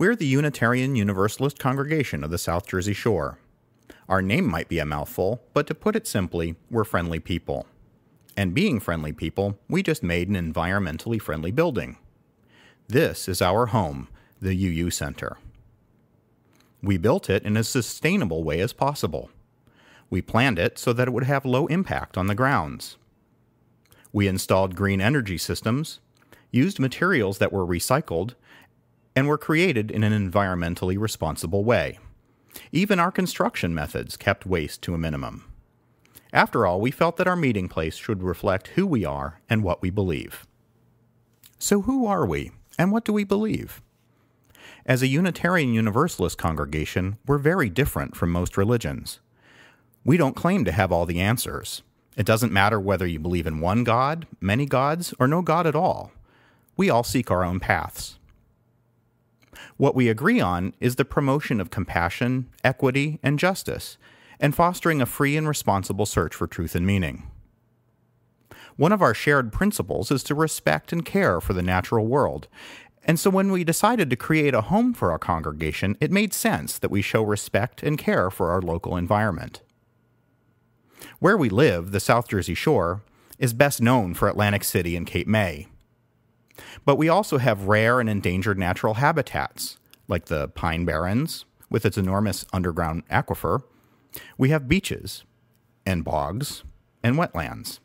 We're the Unitarian Universalist congregation of the South Jersey Shore. Our name might be a mouthful, but to put it simply, we're friendly people. And being friendly people, we just made an environmentally friendly building. This is our home, the UU Center. We built it in a sustainable way as possible. We planned it so that it would have low impact on the grounds. We installed green energy systems, used materials that were recycled, and were created in an environmentally responsible way. Even our construction methods kept waste to a minimum. After all, we felt that our meeting place should reflect who we are and what we believe. So who are we, and what do we believe? As a Unitarian Universalist congregation, we're very different from most religions. We don't claim to have all the answers. It doesn't matter whether you believe in one God, many gods, or no God at all. We all seek our own paths. What we agree on is the promotion of compassion, equity, and justice, and fostering a free and responsible search for truth and meaning. One of our shared principles is to respect and care for the natural world, and so when we decided to create a home for our congregation, it made sense that we show respect and care for our local environment. Where we live, the South Jersey Shore, is best known for Atlantic City and Cape May. But we also have rare and endangered natural habitats, like the Pine Barrens, with its enormous underground aquifer. We have beaches, and bogs, and wetlands.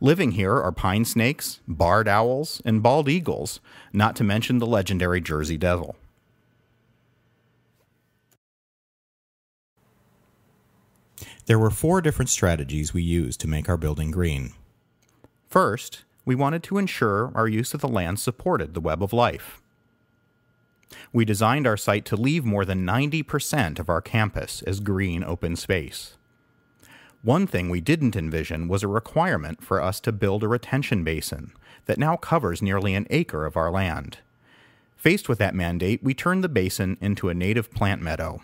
Living here are pine snakes, barred owls, and bald eagles, not to mention the legendary Jersey Devil. There were 4 different strategies we used to make our building green. First, we wanted to ensure our use of the land supported the web of life. We designed our site to leave more than 90% of our campus as green open space. One thing we didn't envision was a requirement for us to build a retention basin that now covers nearly an acre of our land. Faced with that mandate, we turned the basin into a native plant meadow.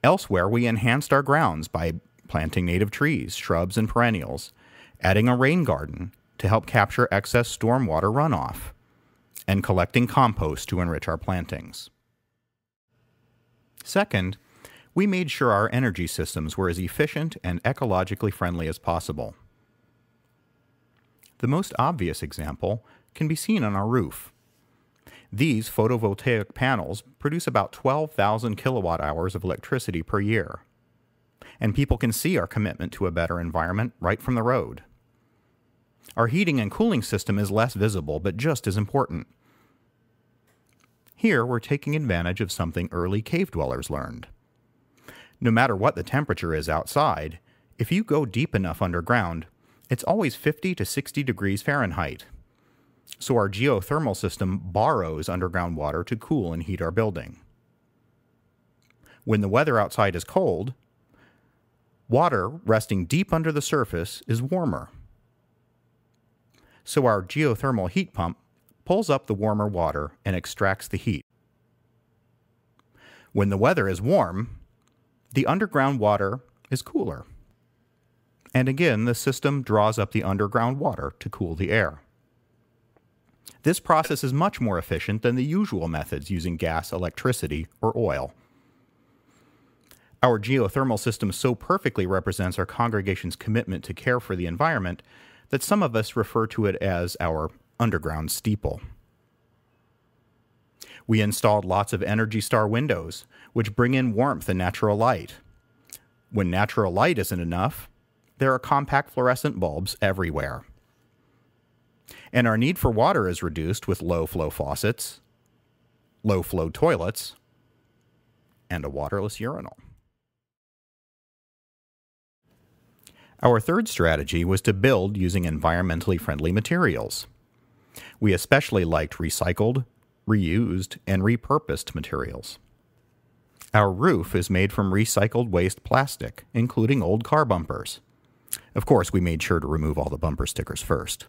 Elsewhere, we enhanced our grounds by planting native trees, shrubs, and perennials, adding a rain garden to help capture excess stormwater runoff, and collecting compost to enrich our plantings. Second, we made sure our energy systems were as efficient and ecologically friendly as possible. The most obvious example can be seen on our roof. These photovoltaic panels produce about 12,000 kilowatt hours of electricity per year, and people can see our commitment to a better environment right from the road. Our heating and cooling system is less visible, but just as important. Here, we're taking advantage of something early cave dwellers learned. No matter what the temperature is outside, if you go deep enough underground, it's always 50 to 60 degrees Fahrenheit. So our geothermal system borrows underground water to cool and heat our building. When the weather outside is cold, water resting deep under the surface is warmer. So our geothermal heat pump pulls up the warmer water and extracts the heat. When the weather is warm, the underground water is cooler. And again, the system draws up the underground water to cool the air. This process is much more efficient than the usual methods using gas, electricity, or oil. Our geothermal system so perfectly represents our congregation's commitment to care for the environment that some of us refer to it as our underground steeple. We installed lots of Energy Star windows, which bring in warmth and natural light. When natural light isn't enough, there are compact fluorescent bulbs everywhere. And our need for water is reduced with low-flow faucets, low-flow toilets, and a waterless urinal. Our third strategy was to build using environmentally friendly materials. We especially liked recycled, reused, and repurposed materials. Our roof is made from recycled waste plastic, including old car bumpers. Of course, we made sure to remove all the bumper stickers first.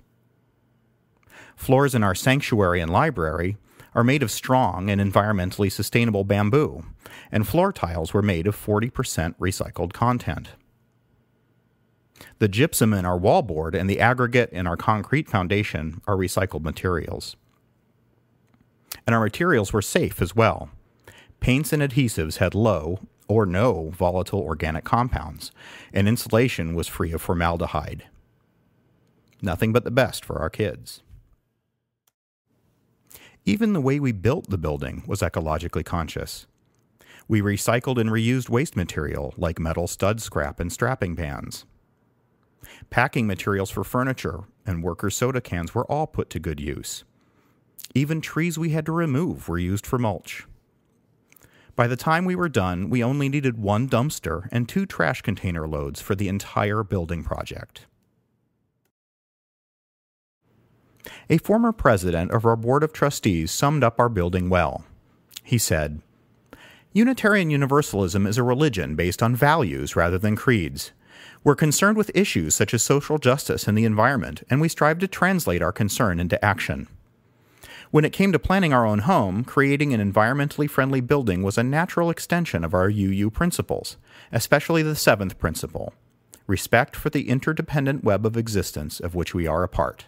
Floors in our sanctuary and library are made of strong and environmentally sustainable bamboo, and floor tiles were made of 40% recycled content. The gypsum in our wallboard and the aggregate in our concrete foundation are recycled materials. And our materials were safe as well. Paints and adhesives had low or no volatile organic compounds, and insulation was free of formaldehyde. Nothing but the best for our kids. Even the way we built the building was ecologically conscious. We recycled and reused waste material like metal stud scrap and strapping pans. Packing materials for furniture and worker soda cans were all put to good use. Even trees we had to remove were used for mulch. By the time we were done, we only needed 1 dumpster and 2 trash container loads for the entire building project. A former president of our board of trustees summed up our building well. He said, "Unitarian Universalism is a religion based on values rather than creeds. We're concerned with issues such as social justice and the environment, and we strive to translate our concern into action. When it came to planning our own home, creating an environmentally friendly building was a natural extension of our UU principles, especially the 7th principle, respect for the interdependent web of existence of which we are a part."